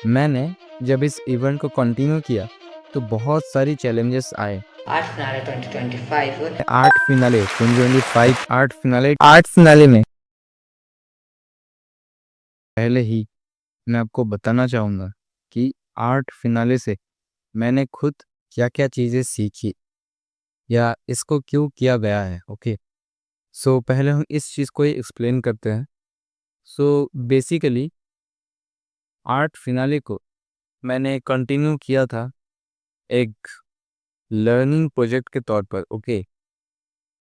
मैंने जब इस इवेंट को कंटिन्यू किया तो बहुत सारी चैलेंजेस आए। Art Finale 2025 आर्ट फिनाले में पहले ही मैं आपको बताना चाहूँगा कि आर्ट फिनाले से मैंने खुद क्या-क्या चीज़ें सीखी या इसको क्यों किया गया है। ओके, सो पहले हम इस चीज़ को ही एक्सप्लेन करते हैं। सो बेसिकली आर्ट फिनाले को मैंने कंटिन्यू किया था एक लर्निंग प्रोजेक्ट के तौर पर। ओके,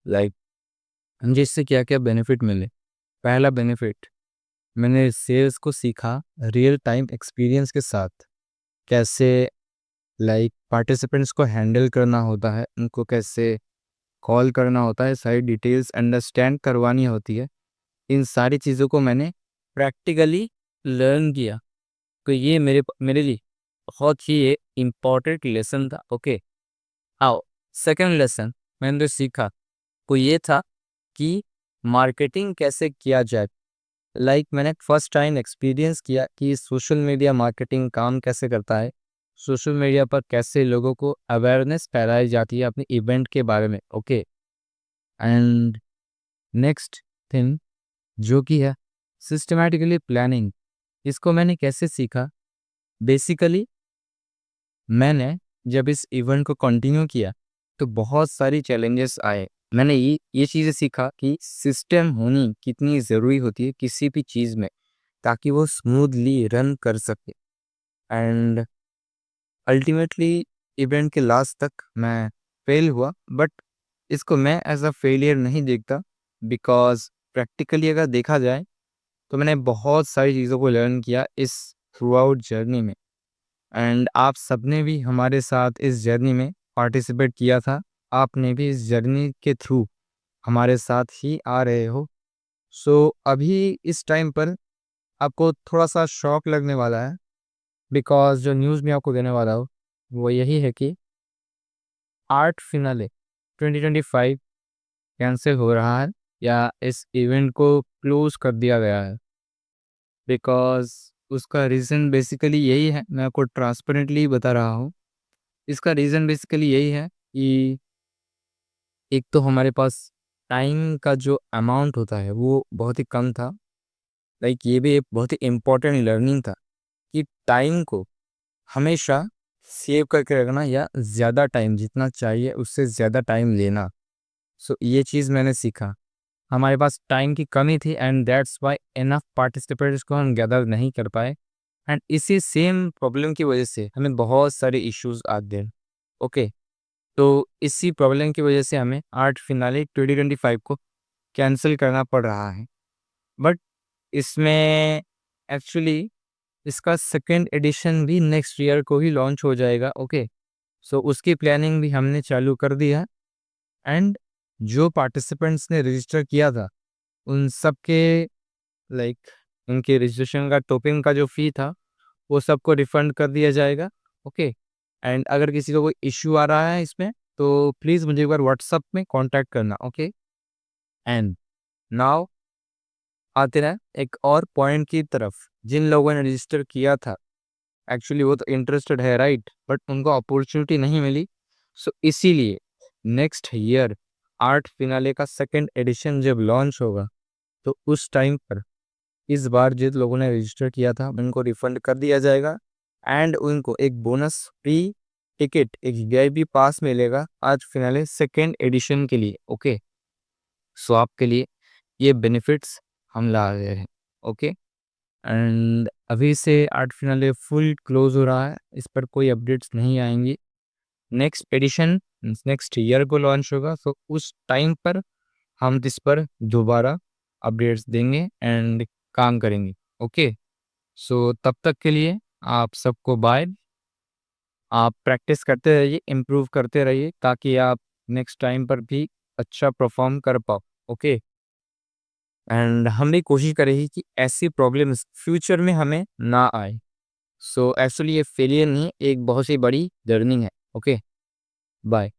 लाइक जिससे क्या-क्या बेनिफिट मिले। पहला बेनिफिट, मैंने सेल्स को सीखा रियल टाइम एक्सपीरियंस के साथ। कैसे पार्टिसिपेंट्स को हैंडल करना होता है, उनको कैसे कॉल करना होता है, सारी डिटेल्स अंडरस्टैंड करवानी होती है। इन सारी चीज़ों को मैंने प्रैक्टिकली लर्न किया। तो ये मेरे लिए बहुत ही एक इम्पॉर्टेंट लेसन था। ओके, आओ सेकंड लेसन मैंने जो सीखा वो ये था कि मार्केटिंग कैसे किया जाए। मैंने फर्स्ट टाइम एक्सपीरियंस किया कि सोशल मीडिया मार्केटिंग काम कैसे करता है। सोशल मीडिया पर कैसे लोगों को अवेयरनेस फैलाई जाती है अपने इवेंट के बारे में। ओके, एंड नेक्स्ट थिंग जो कि है सिस्टमैटिकली प्लानिंग। इसको मैंने कैसे सीखा? बेसिकली मैंने जब इस इवेंट को कंटिन्यू किया तो बहुत सारी चैलेंजेस आए। मैंने ये चीज़ें सीखा कि सिस्टम होनी कितनी ज़रूरी होती है किसी भी चीज़ में, ताकि वो स्मूथली रन कर सके। एंड अल्टीमेटली इवेंट के लास्ट तक मैं फेल हुआ, बट इसको मैं एज अ फेलियर नहीं देखता, बिकॉज प्रैक्टिकली अगर देखा जाए तो मैंने बहुत सारी चीज़ों को लर्न किया इस थ्रू आउट जर्नी में। एंड आप सबने भी हमारे साथ इस जर्नी में पार्टिसिपेट किया था। आपने भी इस जर्नी के थ्रू हमारे साथ ही आ रहे हो। सो अभी इस टाइम पर आपको थोड़ा सा शॉक लगने वाला है, बिकॉज जो न्यूज़ मैं आपको देने वाला हूँ वो यही है कि आर्ट फिनाले 2025 कैंसिल हो रहा है या इस इवेंट को क्लोज कर दिया गया है। बिकॉज उसका रीज़न बेसिकली यही है, मैं आपको ट्रांसपेरेंटली बता रहा हूँ। इसका रीज़न बेसिकली यही है कि एक तो हमारे पास टाइम का जो अमाउंट होता है वो बहुत ही कम था। ये भी एक बहुत ही इम्पोर्टेंट लर्निंग था कि टाइम को हमेशा सेव करके रखना या ज़्यादा टाइम जितना चाहिए उससे ज़्यादा टाइम लेना। सो ये चीज़ मैंने सीखा। हमारे पास टाइम की कमी थी and that's why enough participants को हम गैदर नहीं कर पाए। एंड इसी सेम प्रॉब्लम की वजह से हमें बहुत सारे इश्यूज आते हैं। ओके, तो इसी प्रॉब्लम की वजह से हमें आर्ट फिनाले 2025 को कैंसिल करना पड़ रहा है। बट इसमें एक्चुअली इसका सेकेंड एडिशन भी नेक्स्ट ईयर को ही लॉन्च हो जाएगा। ओके, सो उसकी प्लानिंग भी हमने चालू कर दी है। एंड जो पार्टिसिपेंट्स ने रजिस्टर किया था उन सब के लाइक उनके रजिस्ट्रेशन का टोपिंग का जो फ़ी था वो सबको रिफंड कर दिया जाएगा। ओके, एंड अगर किसी को कोई इश्यू आ रहा है इसमें तो प्लीज़ मुझे एक बार व्हाट्सएप में कांटेक्ट करना। ओके, एंड नाउ आते हैं एक और पॉइंट की तरफ। जिन लोगों ने रजिस्टर किया था एक्चुअली वो तो इंटरेस्टेड है, राइट, बट उनको अपॉर्चुनिटी नहीं मिली। सो इसीलिए नेक्स्ट ईयर आर्ट फिनाले का सेकंड एडिशन जब लॉन्च होगा तो उस टाइम पर इस बार जिन लोगों ने रजिस्टर किया था उनको रिफंड कर दिया जाएगा। एंड उनको एक बोनस फ्री टिकट, एक वीआईपी पास मिलेगा आज फिनाले सेकेंड एडिशन के लिए। ओके, सो आपके लिए ये बेनिफिट्स हम ला रहे हैं। ओके, एंड अभी से आर्ट फिनाले फुल क्लोज हो रहा है, इस पर कोई अपडेट्स नहीं आएंगी। नेक्स्ट एडिशन नेक्स्ट ईयर को लॉन्च होगा, तो उस टाइम पर हम इस पर दोबारा अपडेट्स देंगे एंड काम करेंगे। ओके, सो तब तक के लिए आप सबको बाय। आप प्रैक्टिस करते रहिए, इम्प्रूव करते रहिए, ताकि आप नेक्स्ट टाइम पर भी अच्छा परफॉर्म कर पाओ। ओके, एंड हम भी कोशिश करेंगे कि ऐसी प्रॉब्लम्स फ्यूचर में हमें ना आए। सो एक्चुअली ये फेलियर नहीं, एक बहुत ही बड़ी लर्निंग है। Okay, bye.